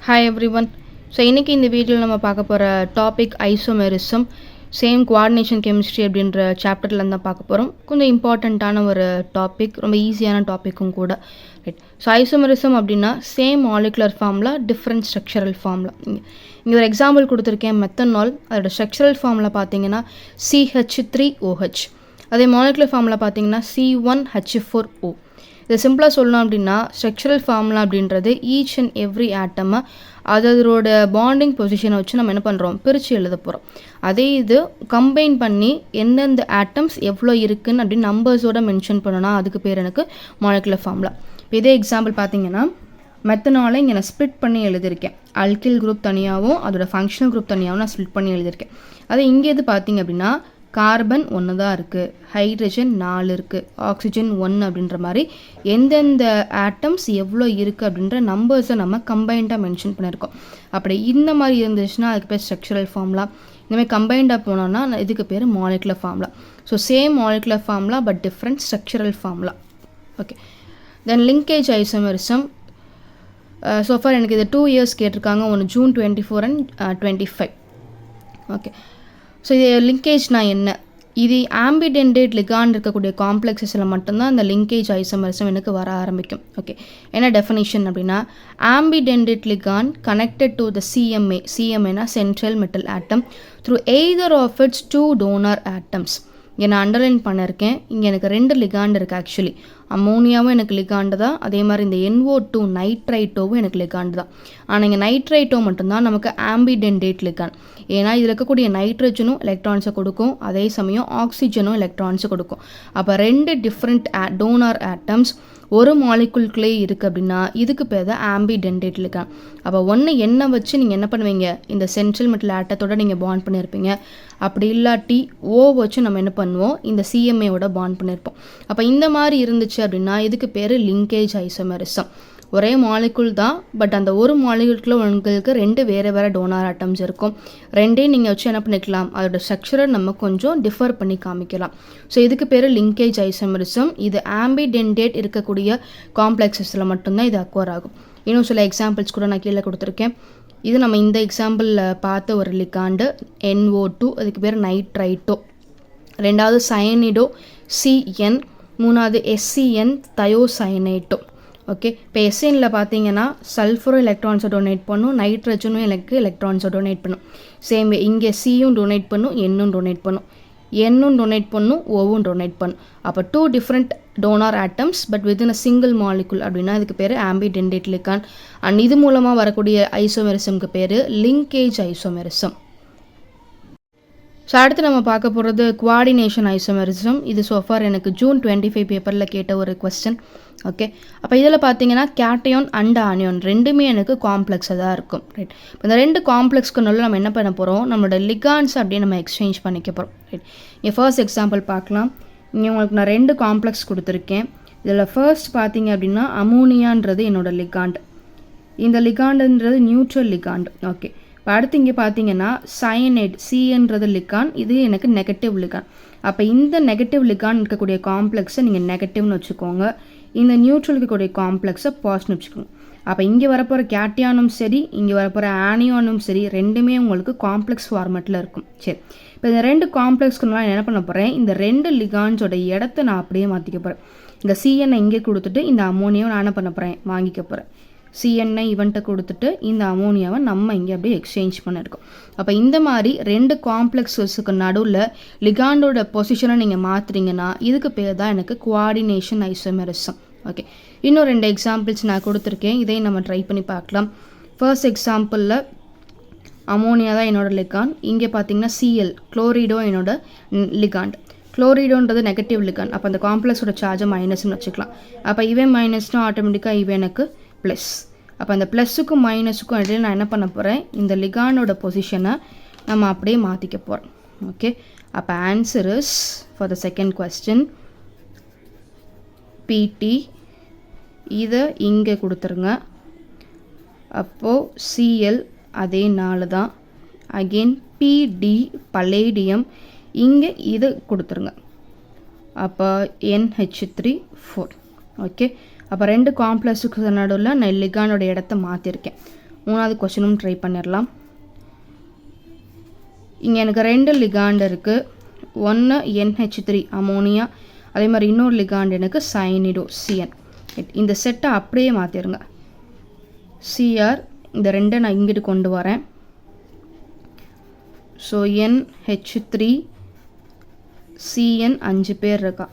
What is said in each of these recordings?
Hi everyone. So இன்றைக்கி இந்த வீடியோவில் நம்ம பார்க்க போகிற topic isomerism. Same coordination chemistry அப்படின்ற சாப்டர்லேருந்து தான் பார்க்க போகிறோம். கொஞ்சம் இம்பார்ட்டண்ட்டான ஒரு டாபிக், ரொம்ப ஈஸியான டாப்பிக்கும் கூட. ரைட். ஸோ ஐசோமெரிசம் அப்படின்னா சேம் மாலிகுலர் ஃபார்மில் டிஃப்ரெண்ட் ஸ்ட்ரக்சரல் ஃபார்மில். இங்கே ஒரு எக்ஸாம்பிள் கொடுத்துருக்கேன், மெத்தனால். அதோட ஸ்ட்ரக்சரல் ஃபார்மில் பார்த்தீங்கன்னா CH3OH. அதே மாலிகுலர் ஃபார்மில் பார்த்தீங்கன்னா C1H4O. இதை சிம்பிளாக சொல்லணும் அப்படின்னா ஸ்ட்ரக்சரல் ஃபார்முலா அப்படின்றது ஈச் அண்ட் எவ்ரி ஆட்டமை அதோட பாண்டிங் பொசிஷனை வச்சு நம்ம என்ன பண்ணுறோம், பிரித்து எழுத போகிறோம். அதே இது கம்பைன் பண்ணி எந்தெந்த ஆட்டம்ஸ் எவ்வளோ இருக்குன்னு அப்படின்னு நம்பர்ஸோட மென்ஷன் பண்ணணும்னா அதுக்கு பேர் எனக்கு மாலிகுலர் ஃபார்முலா. இப்போ இதே எக்ஸாம்பிள் பார்த்தீங்கன்னா மெத்தனாலை இங்கே நான் ஸ்ப்ளிட் பண்ணி எழுதியிருக்கேன். அல்கில் குரூப் தனியாகவும் அதோட ஃபங்க்ஷனல் குரூப் தனியாகவும் நான் ஸ்ப்ளிட் பண்ணி எழுதியிருக்கேன். அதே இங்கே இது பார்த்தீங்க அப்படின்னா கார்பன் 1 தான் இருக்குது, ஹைட்ரஜன் 4 இருக்குது, ஆக்சிஜன் 1 அப்படின்ற மாதிரி எந்தெந்த ஆட்டம்ஸ் எவ்வளோ இருக்குது அப்படின்ற நம்பர்ஸை நம்ம கம்பைண்டாக மென்ஷன் பண்ணியிருக்கோம். அப்படி இந்த மாதிரி இருந்துச்சுன்னா அதுக்கு பேர் ஸ்ட்ரக்சரல் ஃபார்முலா. இந்தமாதிரி கம்பைண்டாக போனோன்னா இதுக்கு பேர் molecular formula. So same molecular formula but different structural formula. Okay. Then linkage isomerism. So for எனக்கு இது 2 இயர்ஸ் கேட்டிருக்காங்க, ஒன்று June 24 and 25. ஓகே. ஸோ இது லிங்கேஜ்னா என்ன? இது ஆம்பிடென்டேட் லிகாண்ட் இருக்கக்கூடிய காம்ப்ளெக்ஸஸில் மட்டும்தான் இந்த லிங்கேஜ் ஐசோமெரிசம் எனக்கு வர ஆரம்பிக்கும். ஓகே. என்ன டெஃபினிஷன் அப்படின்னா, ambidentate ligand connected to the சிஎம்ஏனா central metal atom through either of its 2 donor atoms. இங்கே நான் அண்டர்லைன் பண்ணியிருக்கேன், இங்கே எனக்கு 2 லிகாண்ட் இருக்குது. ஆக்சுவலி அமோனியாவும் எனக்கு லிகாண்டு தான், அதே மாதிரி இந்த NO2 நைட்ரைட்டோவும் எனக்கு லிகாண்டு தான். ஆனால் இங்கே நைட்ரைட்டோ மட்டும்தான் நமக்கு ஆம்பிடென்டேட் லிகாண்ட். ஏன்னா இதில் இருக்கக்கூடிய நைட்ரஜனும் எலக்ட்ரான்ஸை கொடுக்கும், அதே சமயம் ஆக்சிஜனும் எலக்ட்ரான்ஸை கொடுக்கும். அப்போ 2 டிஃப்ரெண்ட் டோனார் ஆட்டம்ஸ் ஒரு மாலிகுல்குள்ளே இருக்குது அப்படின்னா இதுக்கு பேர் தான் ஆம்பிடென்டேட் லிகாண்ட். அப்போ ஒன்று என்ன வச்சு நீங்கள் என்ன பண்ணுவீங்க, இந்த சென்ட்ரல் மெட்டல் ஆட்டத்தோட நீங்கள் பாண்ட் பண்ணியிருப்பீங்க. அப்படி இல்லாட்டி ஓ வச்சு நம்ம என்ன பண்ணுவோம், இந்த சிஎம்ஏவோட பாண்ட் பண்ணியிருப்போம். அப்போ இந்த மாதிரி இருந்துச்சு அப்படின்னா இதுக்கு பேர் லிங்கேஜ் ஐசோமெரிசம். ஒரே மாலிகுல் தான், பட் அந்த ஒரு மாலிகுல்குள்ள உங்களுக்கு 2 வேறு வேறு டோனார் ஆட்டம்ஸ் இருக்கும். 2 நீங்கள் வச்சு என்ன பண்ணிக்கலாம், அதோட ஸ்ட்ரக்சரை நம்ம கொஞ்சம் டிஃபர் பண்ணி காமிக்கலாம். ஸோ இதுக்கு பேர் லிங்கேஜ் ஐசோமெரிசம். இது ஆம்பிடென்டேட் இருக்கக்கூடிய காம்ப்ளெக்ஸஸில் மட்டும்தான் இது அக்வர் ஆகும். இன்னும் சில எக்ஸாம்பிள்ஸ் கூட நான் கீழே கொடுத்துருக்கேன். இது நம்ம இந்த எக்ஸாம்பிளில் பார்த்த ஒரு லிகாண்டு NO2, அதுக்கு பேர் நைட்ரைட்டோ. 2வது சயனிடோ CN, 3வது SCN தயோசயனைட்டோ. ஓகே. இப்போ எஸ்எனில் பார்த்தீங்கன்னா சல்ஃபரும் எலக்ட்ரான்ஸை டொனேட் பண்ணும், நைட்ரஜனும் எனக்கு எலக்ட்ரான்ஸை டொனேட் பண்ணும். சேம் இங்கே சியும் டொனேட் பண்ணும், என்னும் டொனேட் பண்ணும், என்னும் டொனேட் பண்ணும், ஓவும் டொனேட் பண்ணும். அப்போ 2 different donor atoms but within a single molecule அப்படின்னா இதுக்கு பேர் ஆம்பிடென்டேட் லிகாண்ட். அண்ட் இது மூலமாக வரக்கூடிய ஐசோமெரிசம்க்கு பேர் லிங்கேஜ் ஐசோமெரிசம். ஸோ அடுத்து நம்ம பார்க்க போகிறது குவாடினேஷன் ஐசோமெரிசம். இது சோஃபார் எனக்கு June 25 பேப்பரில் கேட்ட ஒரு கொஸ்டின். ஓகே. அப்போ இதில் பார்த்தீங்கன்னா கேட்டையான் அண்ட் ஆனியான் ரெண்டுமே எனக்கு காம்ப்ளெக்ஸாக தான் இருக்கும். ரைட். இப்போ இந்த 2 காம்ப்ளெக்ஸ்க்கு நடுவில் நம்ம என்ன பண்ண போகிறோம், நம்மளோட லிகாண்ட்ஸ் அப்படியே நம்ம எக்ஸ்சேஞ்ச் பண்ணிக்க போகிறோம். ரைட். இங்கே ஃபர்ஸ்ட் எக்ஸாம்பிள் பார்க்கலாம். இங்கே உங்களுக்கு நான் 2 காம்ப்ளெக்ஸ் கொடுத்துருக்கேன். இதில் ஃபர்ஸ்ட் பார்த்தீங்க அப்படின்னா அமோனியான்றது என்னோடய லிகாண்ட், இந்த லிகாண்டுன்றது நியூட்ரல் லிகாண்ட். ஓகே. இப்போ அடுத்து இங்கே பார்த்தீங்கன்னா சயனைட் CNன்றது லிகான், இது எனக்கு நெகட்டிவ் லிகான். அப்போ இந்த நெகட்டிவ் லிகான் இருக்கக்கூடிய காம்ப்ளெக்ஸை நீங்கள் நெகட்டிவ்னு வச்சுக்கோங்க, இந்த நியூட்ரல் இருக்கக்கூடிய காம்ப்ளெக்ஸை பாசிட்டிவ் வச்சுக்கோங்க. அப்போ இங்கே வரப்போகிற கேட்டியானும் சரி இங்கே வரப்போகிற ஆனியானும் சரி ரெண்டுமே உங்களுக்கு காம்ப்ளெக்ஸ் ஃபார்மேட்டில் இருக்கும். சரி. இப்போ இந்த 2 காம்ப்ளெக்ஸ்க்கு நான் என்ன பண்ண போகிறேன், இந்த 2 லிகான்ஸோட இடத்த நான் அப்படியே மாற்றிக்க போகிறேன். இந்த CN இங்கே கொடுத்துட்டு இந்த அமோனியாவை நான் என்ன பண்ண போகிறேன், வாங்கிக்க போகிறேன். CNஐ இவன்ட்ட கொடுத்துட்டு இந்த அமோனியாவை நம்ம இங்கே அப்படியே எக்ஸ்சேஞ்ச் பண்ணியிருக்கோம். அப்போ இந்த மாதிரி 2 காம்ப்ளெக்ஸஸுக்கு நடுவில் லிகாண்டோட பொசிஷனை நீங்கள் மாற்றுறீங்கன்னா இதுக்கு பேர் தான் எனக்கு குவாடினேஷன் ஐசோமெரிசம். ஓகே. இன்னும் 2 எக்ஸாம்பிள்ஸ் நான் கொடுத்துருக்கேன், இதையும் நம்ம ட்ரை பண்ணி பார்க்கலாம். ஃபர்ஸ்ட் எக்ஸாம்பிளில் அமோனியா தான் என்னோட லிகாண்ட். இங்கே பார்த்தீங்கன்னா Cl குளோரிடோ என்னோட லிகாண்ட். குளோரிடோன்றது negative ligand. அப்போ அந்த காம்ப்ளெக்ஸோட சார்ஜை மைனஸ்னு வச்சுக்கலாம். அப்போ இவன் மைனஸ்னா ஆட்டோமேட்டிக்காக இவன் எனக்கு ப்ளஸ். அப்போ அந்த ப்ளஸுக்கும் மைனஸுக்கும் இடையில நான் என்ன பண்ண போகிறேன், இந்த லிகாண்டோட பொசிஷனை நம்ம அப்படியே மாற்றிக்க போகிறோம். ஓகே. அப்போ answer is for the second question PT. இதை இங்கே கொடுத்துருங்க. அப்போது Cl அதே 4 தான். அகெயின் PD பலேடியம், இங்கே இதை கொடுத்துருங்க. அப்போ NH3 4. ஓகே. அப்போ 2 காம்ப்ளெக்ஸுக்கு நடுவில் நான் லிகானோட இடத்த மாற்றிருக்கேன். மூணாவது கொஸ்டினும் ட்ரை பண்ணிடலாம். இங்கே எனக்கு 2 லிகாண்ட் இருக்குது. ஒன்று NH3 அமோனியா, அதே மாதிரி இன்னொரு லிகாண்ட் எனக்கு சயனிடோ CN. இந்த செட்டை அப்படியே மாற்றிடுங்க. CR இந்த 2 நான் இங்கிட்டு கொண்டு வரேன். ஸோ NH3 CN 5 பேர் இருக்கா.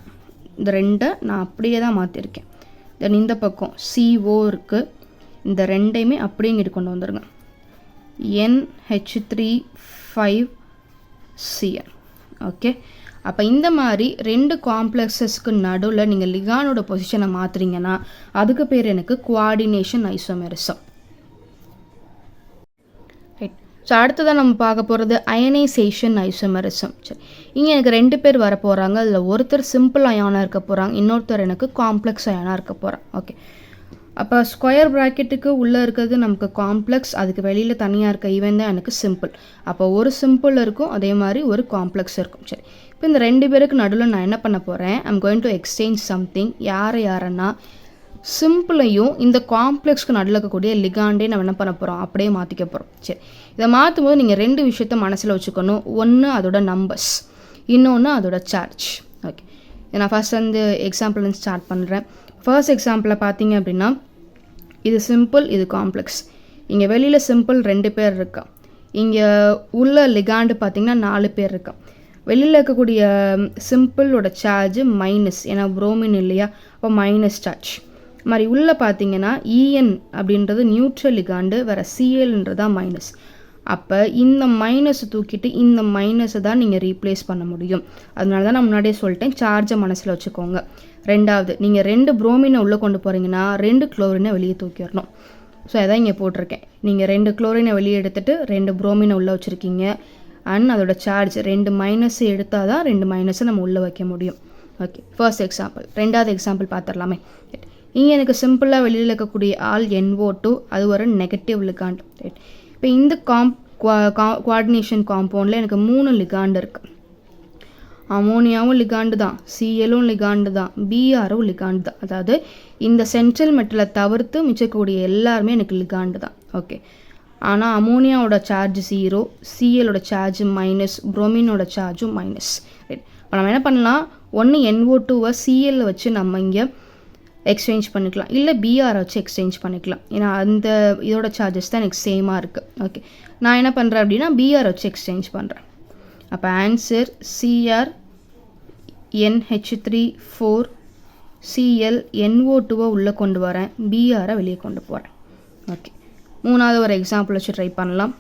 இந்த 2 நான் அப்படியே தான் மாற்றிருக்கேன். தென் இந்த பக்கம் CO இருக்குது. இந்த 2ஐயுமே அப்படியே இங்கிட்டு கொண்டு வந்துடுங்க. NH3 5 CN. ஓகே, அப்போ இந்த மாதிரி 2 காம்ப்ளெக்ஸஸ்க்கு நடுவில் நீங்கள் லிகானோட பொசிஷனை மாற்றுறீங்கன்னா அதுக்கு பேர் எனக்கு குவார்டினேஷன் ஐசோமெரிசம். ரைட். ஸோ அடுத்ததான் நம்ம பார்க்க போகிறது அயனைசேஷன் ஐசோமெரிசம். சரி, இங்கே எனக்கு 2 பேர் வர போகிறாங்க. அதில் ஒருத்தர் சிம்பிள் அயானாக இருக்க போகிறாங்க, இன்னொருத்தர் எனக்கு காம்ப்ளெக்ஸ் அயானாக இருக்க போகிறாங்க. ஓகே, அப்போ ஸ்கொயர் ப்ராக்கெட்டுக்கு உள்ளே இருக்கிறது நமக்கு காம்ப்ளெக்ஸ், அதுக்கு வெளியில் தனியாக இருக்க ஈவன் தான் எனக்கு சிம்பிள். அப்போ ஒரு சிம்பிள் இருக்கும், அதே மாதிரி ஒரு காம்ப்ளெக்ஸ் இருக்கும். சரி, இப்போ இந்த 2 பேருக்கு நடுவில் நான் என்ன பண்ண போகிறேன், I'm going to exchange something. யாரைன்னா சிம்பிளையும் இந்த காம்ப்ளெக்ஸ்க்கு நடுவில் இருக்கக்கூடிய லிகாண்டே நம்ம என்ன பண்ண போகிறோம், அப்படியே மாற்றிக்க போகிறோம். சரி, இதை மாற்றும் போது நீங்கள் 2 விஷயத்த மனசில் வச்சுக்கணும். ஒன்று அதோட நம்பர்ஸ், இன்னொன்று அதோட சார்ஜ். ஓகே, நான் ஃபர்ஸ்ட் வந்து எக்ஸாம்பிள் ஸ்டார்ட் பண்ணுறேன். ஃபர்ஸ்ட் எக்ஸாம்பிளில் பார்த்தீங்க அப்படின்னா இது சிம்பிள், இது காம்ப்ளெக்ஸ். இங்கே வெளியில் சிம்பிள் 2 பேர் இருக்கா, இங்கே உள்ள லிகாண்டு பார்த்தீங்கன்னா 4 பேர் இருக்கா. வெளியில் இருக்கக்கூடிய சிம்பிளோட சார்ஜ் மைனஸ், ஏன்னா புரோமின் இல்லையா, அப்போ மைனஸ் சார்ஜ். மாதிரி உள்ளே பார்த்தீங்கன்னா EN அப்படின்றது நியூட்ரல் லிகாண்டு, வேறு CLன்றது தான் மைனஸ். அப்போ இந்த மைனஸை தூக்கிட்டு இந்த மைனஸை தான் நீங்கள் ரீப்ளேஸ் பண்ண முடியும். அதனால தான் நான் முன்னாடியே சொல்லிட்டேன், சார்ஜை மனசில் வச்சுக்கோங்க. ரெண்டாவது, நீங்கள் 2 புரோமினை உள்ளே கொண்டு போகிறீங்கன்னா 2 குளோரினை வெளியே தூக்கிடணும். ஸோ அதான் இங்கே போட்டிருக்கேன். நீங்கள் 2 குளோரினை வெளியே எடுத்துகிட்டு 2 புரோமினை உள்ளே வச்சுருக்கீங்க. அண்ட் அதோட சார்ஜ் 2 மைனஸ் எடுத்தால் தான் 2 மைனஸை நம்ம உள்ளே வைக்க முடியும். Okay, first example. ரெண்டாவது எக்ஸாம்பிள் பார்த்துடலாமே. இங்கே எனக்கு சிம்பிளாக வெளியில் இருக்கக்கூடிய ஆல் NO2, அது ஒரு நெகட்டிவ் லிகாண்ட். ரைட், இப்போ இந்த குவார்டினேஷன் காம்பவுண்டில் எனக்கு 3 லிகாண்ட் இருக்குது. அமோனியாவும் லிகாண்டு தான், CLும் லிகாண்டு தான், BRும் லிகாண்டு தான். அதாவது இந்த சென்ட்ரல் மெட்டலை தவிர்த்து மிச்சக்கூடிய எல்லாருமே எனக்கு லிகாண்டு தான். ஓகே, ஆனால் அமோனியாவோட சார்ஜ் 0, CLோட சார்ஜ் மைனஸ், புரோமினோட சார்ஜும் மைனஸ். ரைட், இப்போ நம்ம என்ன பண்ணலாம், ஒன்று NO2வை CL வச்சு நம்ம இங்கே எக்ஸ்சேஞ்ச் பண்ணிக்கலாம், இல்லை BR வச்சு எக்ஸ்சேஞ்ச் பண்ணிக்கலாம். ஏன்னா அந்த இதோட சார்ஜஸ் தான் எனக்கு சேமாக இருக்குது. ஓகே, நான் என்ன பண்ணுறேன் அப்படின்னா BR வச்சு எக்ஸ்சேஞ்ச் பண்ணுறேன். அப்போ ஆன்சர் CR NH3 4 CL NO2வை உள்ளே கொண்டு வரேன், BRை வெளியே கொண்டு போகிறேன். ஓகே, மூணாவது ஒரு எக்ஸாம்பிள் வச்சு ட்ரை பண்ணலாம்.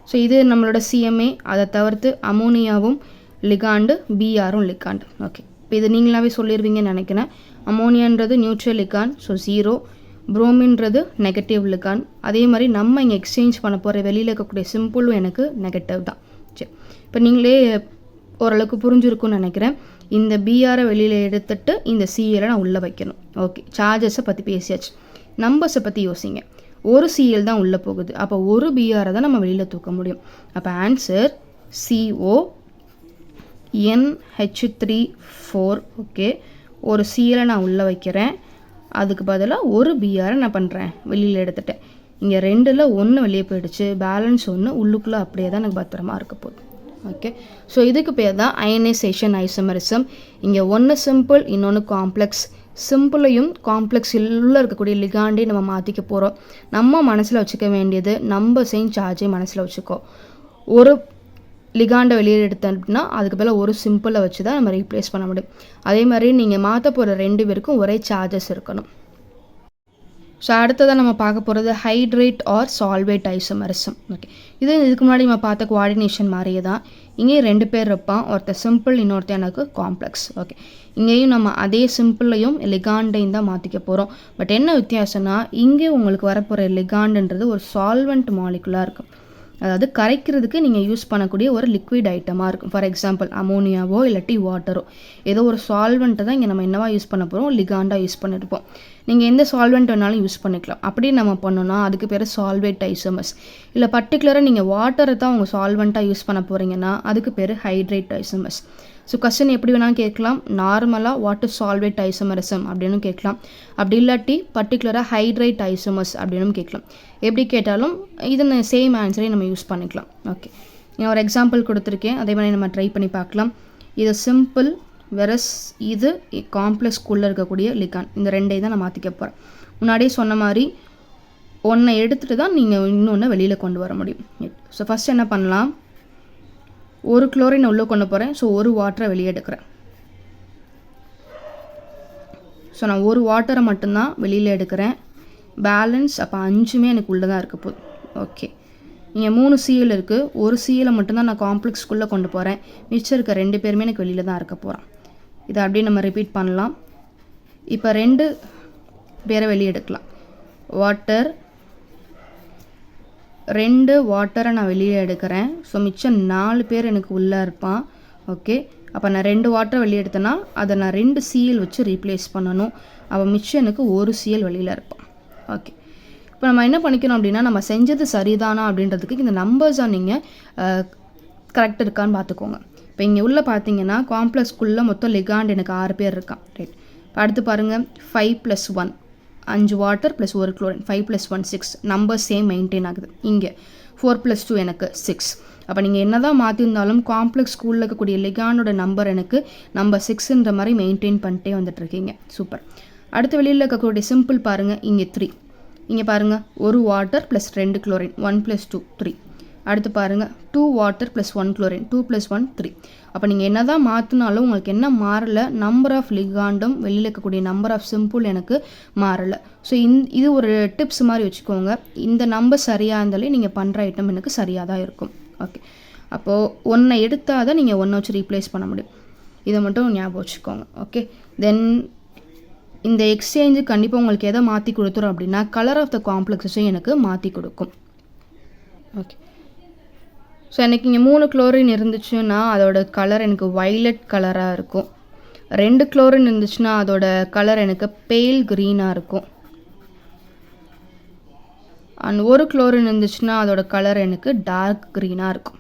ஸோ இது நம்மளோட CMA, அதை தவிர்த்து அமோனியாவும் லிகாண்டு, BRும் லிகாண்டு. ஓகே, இப்போ இது நீங்களாவே சொல்லிடுவீங்கன்னு நினைக்கிறேன். அமோனியான்றது நியூட்ரல் லிகாண்ட், ஸோ 0. புரோமின்றது நெகட்டிவ் லிகாண்ட். அதே மாதிரி நம்ம இங்கே எக்ஸ்சேஞ்ச் பண்ண போகிற வெளியில் இருக்கக்கூடிய சிம்பிளும் எனக்கு நெகட்டிவ் தான். சரி, இப்போ நீங்களே ஓரளவுக்கு புரிஞ்சுருக்குன்னு நினைக்கிறேன். இந்த BRை வெளியில் எடுத்துட்டு இந்த CLை நான் உள்ளே வைக்கணும். ஓகே, சார்ஜஸை பற்றி பேசியாச்சு. நம்பர்ஸை பற்றி யோசிங்க. ஒரு CL தான் உள்ளே போகுது, அப்போ ஒரு BRை தான் நம்ம வெளியில் தூக்க முடியும். அப்போ ஆன்சர் CO NH3 4. ஓகே, ஒரு CLை நான் உள்ளே வைக்கிறேன், அதுக்கு பதிலாக ஒரு BRை நான் பண்ணுறேன் வெளியில் எடுத்துட்டேன். இங்கே 2ல் 1 வெளியே போயிடுச்சு, பேலன்ஸ் 1 உள்ளுக்குள்ளே அப்படியே தான் எனக்கு பத்திரமா இருக்க போகுது. ஓகே, ஸோ இதுக்கு பேர் தான் அயனைசேஷன் ஐசோமெரிசம். இங்கே ஒன்று சிம்பிள், இன்னொன்று காம்ப்ளெக்ஸ். சிம்பிளையும் காம்ப்ளெக்ஸில் இருக்கக்கூடிய லிகாண்டே நம்ம மாற்றிக்க போகிறோம். நம்ம மனசில் வச்சுக்க வேண்டியது நம்பர்ஸையும் சார்ஜையும் மனசில் வச்சுக்கோ. ஒரு லிகாண்டை வெளியே எடுத்தோம் அப்படின்னா அதுக்கு பதில் ஒரு சிம்பிளை வச்சு தான் நம்ம ரீப்ளேஸ் பண்ண முடியும். அதே மாதிரி நீங்கள் மாற்ற போகிற 2 பேருக்கும் ஒரே சார்ஜஸ் இருக்கணும். ஸோ அடுத்ததாக நம்ம பார்க்க போகிறது ஹைட்ரேட் ஆர் சால்வேட் ஐசோமெரிசம். ஓகே, இதுக்கு முன்னாடி நம்ம பார்த்த குவார்டினேஷன் மாதிரியே தான். இங்கேயும் 2 பேர் இருப்பான், ஒருத்தர் சிம்பிள், இன்னொருத்தர் எனக்கு காம்ப்ளெக்ஸ். ஓகே, இங்கேயும் நம்ம அதே சிம்பிளையும் லிகாண்டையும் தான் மாற்றிக்க போகிறோம். பட் என்ன வித்தியாசம்னா, இங்கே உங்களுக்கு வரப்போகிற லிகாண்டுன்றது ஒரு சால்வெண்ட் மாலிகுலாக இருக்கும். அதாவது கரைக்கிறதுக்கு நீங்கள் யூஸ் பண்ணக்கூடிய ஒரு லிக்விட் ஐட்டமாக இருக்கும். ஃபார் எக்ஸாம்பிள் அமோனியாவோ இல்லாட்டி வாட்டரோ, ஏதோ ஒரு சால்வெண்ட்டை தான் இங்கே நம்ம என்னவா யூஸ் பண்ண போகிறோம், லிகாண்டாக யூஸ் பண்ணியிருப்போம். நீங்கள் எந்த சால்வெண்ட் வேணாலும் யூஸ் பண்ணிக்கலாம். அப்படியே நம்ம பண்ணோன்னா அதுக்கு பேர் சால்வேட் ஐசோமர்ஸ். இல்லை பர்டிகுலராக நீங்கள் வாட்டரை தான் உங்கள் சால்வெண்ட்டாக யூஸ் பண்ண போகிறீங்கன்னா அதுக்கு பேர் ஹைட்ரேட் ஐசோமர்ஸ். ஸோ கொஸ்டின் எப்படி வேணாலும் கேட்கலாம். நார்மலாக வாட் இஸ் சால்வேட் ஐசோமரிசம் அப்படின்னு கேட்கலாம். அப்படி இல்லாட்டி பர்டிகுலராக ஹைட்ரேட் ஐசோமர்ஸ் அப்படின்னு கேட்கலாம். எப்படி கேட்டாலும் இது சேம் ஆன்சரே நம்ம யூஸ் பண்ணிக்கலாம். ஓகே, நான் ஒரு எக்ஸாம்பிள் கொடுத்துருக்கேன், அதே மாதிரி நம்ம ட்ரை பண்ணி பார்க்கலாம். இது சிம்பிள் வெரஸ் இது காம்ப்ளெக்ஸ்குள்ளே இருக்கக்கூடிய லிகான். இந்த ரெண்டையும் தான் நான் மாற்றிக்க போகிறேன். முன்னாடியே சொன்ன மாதிரி ஒன்றை எடுத்துகிட்டு தான் நீங்கள் இன்னொன்று வெளியில் கொண்டு வர முடியும். ஸோ ஃபஸ்ட் என்ன பண்ணலாம், ஒரு குளோரின் உள்ளே கொண்டு போகிறேன். ஸோ ஒரு வாட்டரை வெளியே எடுக்கிறேன். ஸோ நான் ஒரு வாட்டரை மட்டும்தான் வெளியில் எடுக்கிறேன். பேலன்ஸ் அப்போ 5மே எனக்கு உள்ளே தான் இருக்க போகுது. ஓகே, இங்கே 3 சிஎல் இருக்குது. ஒரு சிஎலை மட்டும்தான் நான் காம்ப்ளெக்ஸ்குள்ளே கொண்டு போகிறேன். மிச்சம் இருக்க 2 பேருமே எனக்கு வெளியில் தான் இருக்க போகிறேன். இதை அப்படியே நம்ம ரிப்பீட் பண்ணலாம். இப்போ 2 பேரை வெளியே எடுக்கலாம். வாட்டர் 2 வாட்டரை நான் வெளியே எடுக்கிறேன். ஸோ மிச்சம் 4 பேர் எனக்கு உள்ளே இருப்பான். ஓகே, அப்போ நான் 2 வாட்டரை வெளியே எடுத்தேன்னா அதை நான் 2 சிஎல் வச்சு ரீப்ளேஸ் பண்ணணும். அப்போ மிச்சம் எனக்கு ஒரு சிஎல் வெளியில் இருப்பான். ஓகே, இப்போ நம்ம என்ன பண்ணிக்கணும் அப்படின்னா, நம்ம செஞ்சது சரிதானா அப்படின்றதுக்கு இந்த நம்பர்ஸாக நீங்கள் கரெக்ட் இருக்கான்னு பார்த்துக்கோங்க. இப்போ இங்கே உள்ள பார்த்தீங்கன்னா காம்ப்ளெக்ஸ்குள்ளே மொத்தம் லிகாண்ட் எனக்கு 6 பேர் இருக்கான். ரைட், இப்போ அடுத்து பாருங்கள் 5 + 1 5 water plus 1 chlorine. 5 + 1 6. Number same maintain ஆகுது. இங்கே 4 + 2 எனக்கு 6. அப்போ நீங்கள் என்ன தான் மாற்றிருந்தாலும் காம்ப்ளெக்ஸ் ஸ்கூலில் இருக்கக்கூடிய லிகானோட நம்பர் எனக்கு நம்பர் 6ன்ற மாதிரி மெயின்டைன் பண்ணிட்டே வந்துட்டுருக்கீங்க. சூப்பர். அடுத்து வெளியில் இருக்கக்கூடிய சிம்பிள் பாருங்கள். இங்கே 3. இங்கே பாருங்கள், ஒரு வாட்டர் ப்ளஸ் 2 குளோரின். 1 + 2 3. அடுத்து பாருங்கள் 2 வாட்டர் ப்ளஸ் 1 குளோரின். 2 + 1 3. அப்போ நீங்கள் என்ன தான் மாற்றினாலும் உங்களுக்கு என்ன மாறலை, நம்பர் ஆஃப் லிகாண்டும் வெளியில் இருக்கக்கூடிய நம்பர் ஆஃப் சிம்பிள் எனக்கு மாறலை. ஸோ இது ஒரு டிப்ஸ் மாதிரி வச்சுக்கோங்க. இந்த நம்பர் சரியாக இருந்தாலே நீங்கள் பண்ணுற ஐட்டம் எனக்கு சரியாக தான் இருக்கும். ஓகே, அப்போது 1 எடுத்தால் தான் நீங்கள் 1 வச்சு ரீப்ளேஸ் பண்ண முடியும். இதை மட்டும் ஞாபகம் வச்சுக்கோங்க. ஓகே, தென் இந்த எக்ஸ்சேஞ்சு கண்டிப்பாக உங்களுக்கு எதை மாற்றி கொடுத்துரும் அப்படின்னா கலர் ஆஃப் த காம்ப்ளெக்ஸஸையும் எனக்கு மாற்றி கொடுக்கும். ஓகே, ஸோ எனக்கு இங்கே 3 குளோரின் இருந்துச்சுன்னா அதோட கலர் எனக்கு வைலட் கலராக இருக்கும். 2 குளோரின் இருந்துச்சுன்னா அதோட கலர் எனக்கு பேல் க்ரீனாக இருக்கும். அண்ட் 1 குளோரின் இருந்துச்சுன்னா அதோட கலர் எனக்கு டார்க் க்ரீனாக இருக்கும்.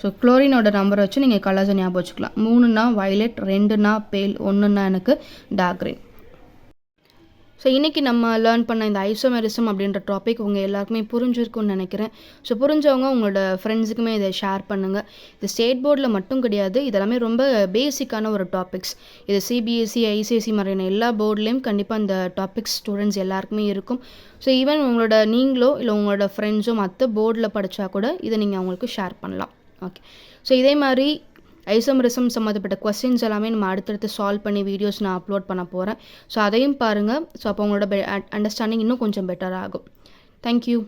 ஸோ குளோரினோட நம்பரை வச்சு நீங்கள் கலர்ஸை ஞாபகம் வச்சுக்கலாம். 3னா வைலட், 2னா பேல், 1னா எனக்கு டார்க் க்ரீன். ஸோ இன்றைக்கி நம்ம லேர்ன் பண்ண இந்த ஐசோமெரிசம் அப்படின்ற டாபிக் உங்கள் எல்லாருக்குமே புரிஞ்சிருக்கும்னு நினைக்கிறேன். ஸோ புரிஞ்சவங்க உங்களோட ஃப்ரெண்ட்ஸுக்குமே இதை ஷேர் பண்ணுங்கள். இது ஸ்டேட் போர்டில் மட்டும் கிடையாது, இதெல்லாமே ரொம்ப பேசிக்கான ஒரு டாபிக்ஸ். இது சிபிஎஸ்சி, ஐசிஎஸ்சி மாதிரியான எல்லா போர்ட்லேயும் கண்டிப்பாக இந்த டாபிக்ஸ் ஸ்டூடெண்ட்ஸ் எல்லாருக்குமே இருக்கும். ஸோ ஈவன் நீங்களோ இல்லை உங்களோட ஃப்ரெண்ட்ஸோ மற்ற போர்டில் படித்தா கூட இதை நீங்கள் அவங்களுக்கு ஷேர் பண்ணலாம். ஓகே, ஸோ இதே மாதிரி ஐசோமெரிசம் சம்மந்தப்பட்ட கொஸ்டின்ஸ் எல்லாமே நம்ம அடுத்தடுத்து சால்வ் பண்ணி வீடியோஸ் நான் அப்லோட் பண்ண போகிறேன். ஸோ அதையும் பாருங்கள். ஸோ அப்போ உங்களோட அண்டர்ஸ்டாண்டிங் இன்னும் கொஞ்சம் பெட்டராக ஆகும். தேங்க்யூ.